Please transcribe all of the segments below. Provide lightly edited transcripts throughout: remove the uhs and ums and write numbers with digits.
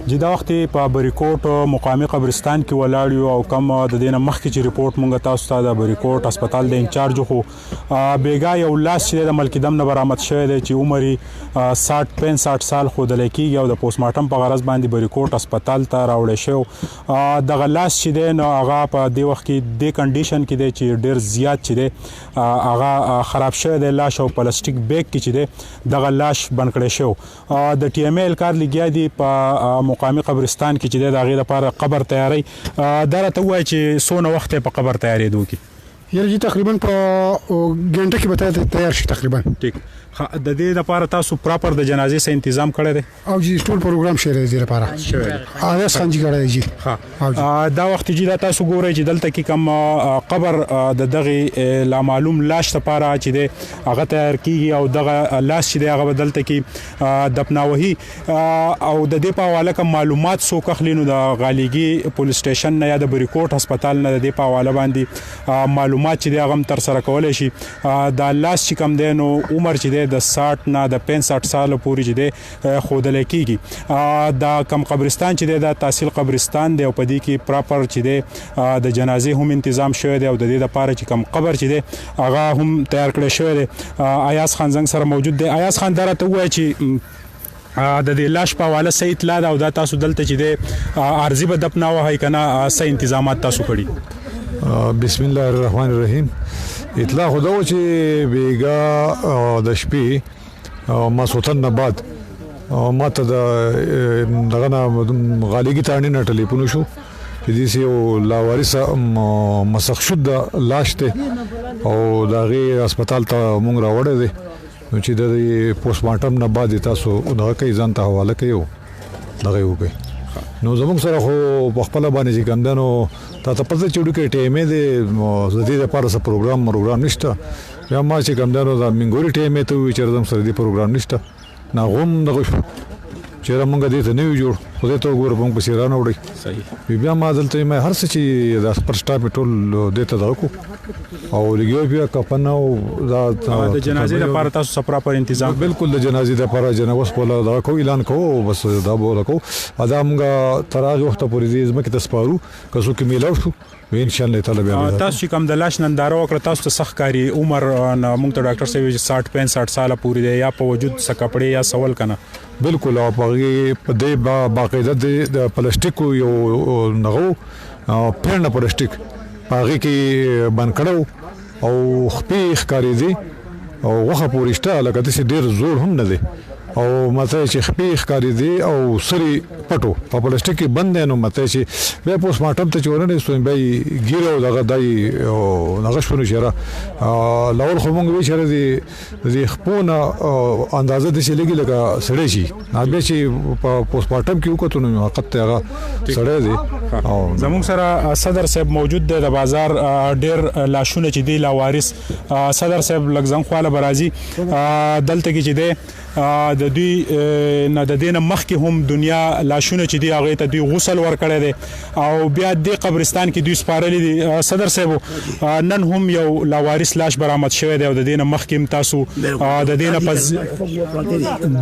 چې دا وخت په بریکوټ مقامی قبرستان کې ولاړ یو او کوم د دې نه مخکې چې ریپورت مونږ تاسو ته د بریکوټ هسپتال د انچارج خو بیګا یو لاس چې د ملک دم نه برآمد شوی دی چې عمر 60-65 سال ښودل کېږي او د پوسټ مارټم په غرض باندې بریکوټ هسپتال ته راوړی شو دغه لاس چې دی نو هغه په دې وخت کې د کنډیشن کې دی چې ډېر زیات چې دی هغه خراب شوی دی لاش او پلاستیک بیگ کې چې دی دغه لاش بند کړی شو د ټي ام ال کار لګیا دی په مقامی قبرستان کې چې د هغې لپاره قبر تیاری دا راته ووایي چې څونه وخت په قبر تیارېدو کې یاره جی تقریبا په ګنټه کې به تیار شي تقریبا ټیک د دې لپاره تاسو پراپر د جنازې سره تنظیم کړی دی او جی ټول پروګرام شوی دی لپاره اوس خنجي کړی دی جی دا وخت چې دا تاسو ګورئ چې دلته کې کوم قبر د دغه لا معلوم لاش لپاره چې دی هغه تیار کیږي او دغه لاش چې دی هغه بدلته کې دفناوهي او د دې په حواله کوم معلومات سو کخلینو د غالیګي پولیس سټیشن نه یا د بریکوټ هسپتال نه د دې په حواله باندې معلومات چې دی هغه تر سره کولای شي دا لاش چې کم دی نو عمر چې دی د 60 نه د 65 سال پورې چې دی خودل کېږي دا کم قبرستان چې دی د تحصیل قبرستان دی او په دې کې پراپر چې دی د جنازې هم تنظیم شوی دی او د دې لپاره چې کم قبر چې دی هغه هم تیار کړی شوی دی ایاز خان زنګ سره موجود دی ایاز خان درته وایي چې د دې لاش په حواله صحیح اطلاع ده او دا تاسو دلته چې دی عارضي به دفناوه کنه صحیح تنظیمات تاسو کړی بسم الله الرحمن الرحیم اطلاع خو دا و چې بیګا د شپې ماسوتن نه بعد ماته دغه غالیګي تاڼي نه ټلیفون شو چې دې یو لاوارث مسخ شد لاش ته او دغه هسپتال ته مونږ راوړی دی نو چې د پوسټ مارټم نه بعد تاسو دغه کې ځان ته حواله کوي دغه وکړي نو زموږ سره خو په خپل باندې چې ګندنو تا ته پته چوډو کې ټیمې د زدي لپاره څه پروګرام نشته یا ما چې ګندنو د منګوري ټیمې ته وی چې زم سره دی پروګرام نشته نا غوم دغه چې موږ دې ته نه یو جوړ خو دې ته وګوره موږ په سیرانه وړي صحیح بیا ما دلته مې هر څه چې د سپر سټاپ ټول دې ته دغه او لګیو بیا کپنه او د جنازې لپاره تاسو سپرا پر تنظیم بالکل د جنازې لپاره جنوس په لاره کو اعلان کو بس دا بوله کو ادا موږ تراغ وخت پورې دې زمکه تسپارو کسو کې میلاو شو ان شاء الله تعالی بیا تاسو کوم د لاش ننداره وکړه تاسو ته سخت کاری عمر موږ ته ډاکټر صاحب 60-65 سال پورې دی یا په وجود څه کپڑے یا سوال کنه بالکل او په دې باقاعده د پلاستیک یو نغو پرنه پلاستیک هغه کې بند کړو او خپې ښکاری دي او وخه پورشته لکه د ډیر زور هم نه دی او مته چې خپې ښکاری دي او سری پټو په پلاستیک کې بند نه مته چې به پوسټ مارټم ته چورنه سوې به ګیرو دغه دای او دغه شنو شره لاول خو مونږ وی شره دي خپونه اندازه د شي لګي لګه سړی شي نه به چې په پوسټ مارټم کې وکړو نو حقیقت هغه سړی دی او زموږ سره صدر صاحب موجود دی د بازار ډیر لاشونه چې دی لاوارث صدر صاحب لګزن خواله برازي دلته کې چې دی د دوی نه د دینه مخکې هم دنیا لاشونه چې دی هغه ته دوی غسل ورکړی دی او بیا د قبرستان کې دوی سپارلې دي صدر صاحب نن هم یو لاوارث لاش برآمد شوی دی او د دینه مخکې تاسو د دینه پز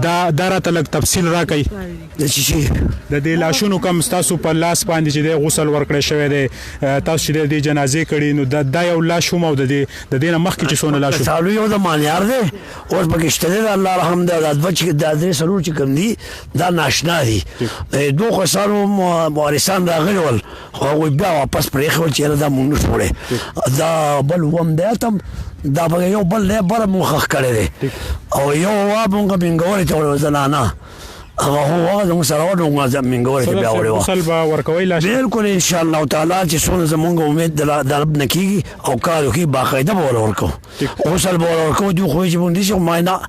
دا راته لږ تفصیل راکړئ د شي د دې لاشونو کوم تاسو په لاس باندې چې دی غسل ورکړی شوی دی تاسو چې د جنازې کړي نو دا یو لاش هم او د دینه مخکې چې څونه لاش سالو یو د مانیار دی اوس پکشته دی الله رحم دی د بچ د درې سلور چې کوم دي دا ناشنا دي دوه خسارو وارثان راغلي ول خو بیا واپس پرې خو چې دا مونږ شوړې دا بل ووم دی تم دا به یو بل له بر مخخ کړی دی او یو وا مونږ بنګوري ته زنانا هغه هو زموږ سره ورو زمینګوري ته بیا وړو وصل به ورکوي لاش بالکل ان شاء الله تعالی چې څونه زمونږ امید د رب نکیږي او کارو کې باقاعده به ورکو غسل به ورکو دی خو چې مونږ دي ماینه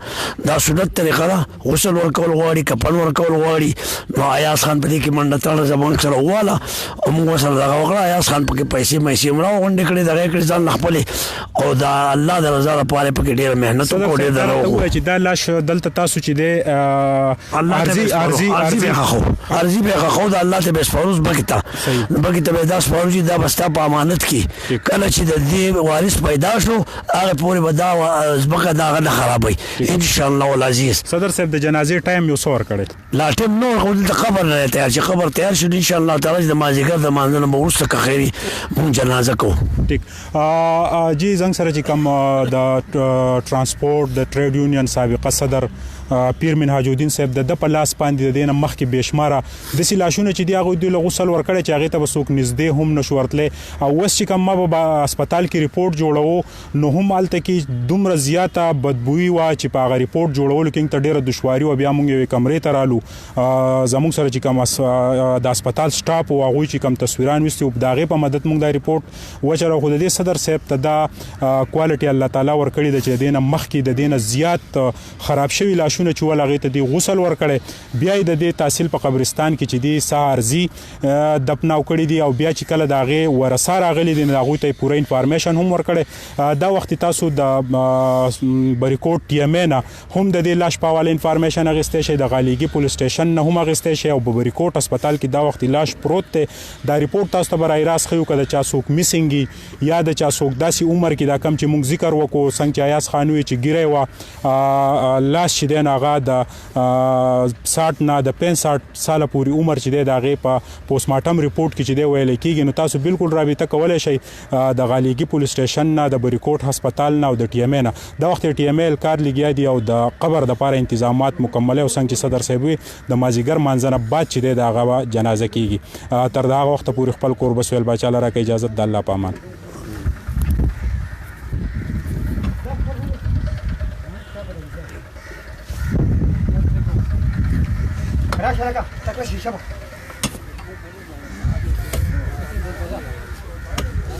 دا سنت طریقه ده غسل ورکول غواړي کپن ورکول غواړي نو ایاز خان په دې کې منډه تړل زمونږ سره واله او موږ سره دا وکړه ایاز خان په کې پیسې مې راو غونډه کړې دا کړې ځان خپل او دا الله د رضا لپاره په کې ډېر مهنت وکړې دا چې دا لاش دلته تاسو چې دی الله ارزي به خو د الله ته بسپاروس بکتا به دا سپارو چې دا بستا په امانت کې کله چې د دې وارث پیدا شو هغه پورې به دا زبکه دا نه خرابوي ان شاء الله العزیز. صدر صاحب د جنازې ټایم یو څور کړي لا ټیم نو خو د قبر نه تیار چې قبر تیار شو ان شاء الله تعالی د مازیګر د مانځنه به وروسته که خیري مونږ جنازه کوو. ټیک جی زنګ سره چې کوم د ترانسپورت د ټریډ یونین سابقه صدر پیر منهاج الدین صاحب د په لاس باندې د دینه مخکې بشماره د سلاشونه چې دی هغه د غسل ورکړي چې هغه ته وسوک نږدې هم نشو ورتلې او وس چې کوم په هسپتال کې ریپورت جوړو نو هم الته کې دومره زیاته بدبوئی وا چې په هغه ریپورت جوړولو کې ته ډیره دشواري او بیا موږ یو کمرې ته رالو زموږ سره چې کوم د هسپتال سټاف او هغه چې کوم تصویران وستو په داغه په مدد موږ دا ریپورت وچره خو د دې صدر صاحب ته دا کوالټي الله تعالی ورکړي د چې دینه مخکې د دینه زیات خراب شوی لاشونه چې ولغه ته دی غسل ورکړي بیا د دې تحصیل په قبرستان کې چې دی سارزي دپناو کړی دی او بیا چې کله داغه ورسار غلي دی داغه ته پوره انفارمیشن هم ورکړي دا وخت تاسو د بریکوټ ټي ام نه هم د دې لاش په حواله انفارمیشن اغسته شي د غالیګي پولیس سټیشن نه هم اغسته شي او په بریکوټ هسپتال کې دا وخت لاش پروت ته دا ریپورت تاسو ته برای راس خو کده چا څوک میسنګي یا د چا څوک داسي عمر کې دا کم چې مونږ ذکر وکړو څنګه چې آیاس خانوي چې ګیره و لاش چې د هغه د 60 نه د 65 سال پورې عمر چې د هغه په پوسټ مارټم ریپورت کې چې دی ویل کېږي نو تاسو بالکل رابطه کولای شئ د غالیګي پولیس سټیشن نه د بریکوټ هسپتال نه او د ټي ام نه دا وخت ټي ام کار لګیا دی او د قبر د لپاره تنظیمات مکمل او څنګه چې صدر صاحب د مازیګر مانځنه بعد چې د هغه جنازه کیږي تر دا وخت پورې خپل کور بسویل بچاله راکې اجازه د الله پامان. راشه راکا تکه شیشه